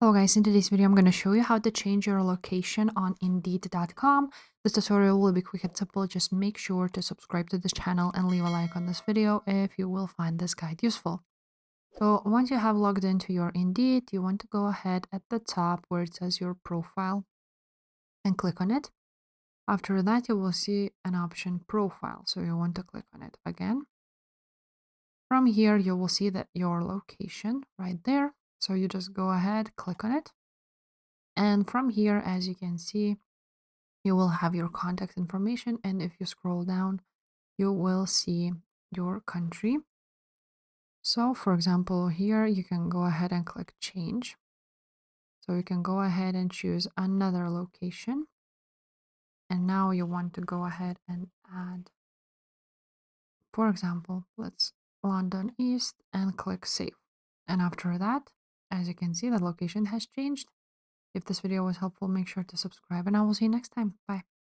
Hello guys, in today's video I'm going to show you how to change your location on Indeed.com. This tutorial will be quick and simple. Just make sure to subscribe to this channel and leave a like on this video if you will find this guide useful. So once you have logged into your Indeed, you want to go ahead at the top where it says your profile and click on it. After that, you will see an option profile. So you want to click on it again. From here, you will see that your location right there. So you just go ahead, click on it. And from here, as you can see, you will have your contact information. And if you scroll down, you will see your country. So for example, here you can go ahead and click change. So you can go ahead and choose another location. And now you want to go ahead and add, for example, let's London East and click save. And after that, as you can see, the location has changed. If this video was helpful, make sure to subscribe and I will see you next time. Bye.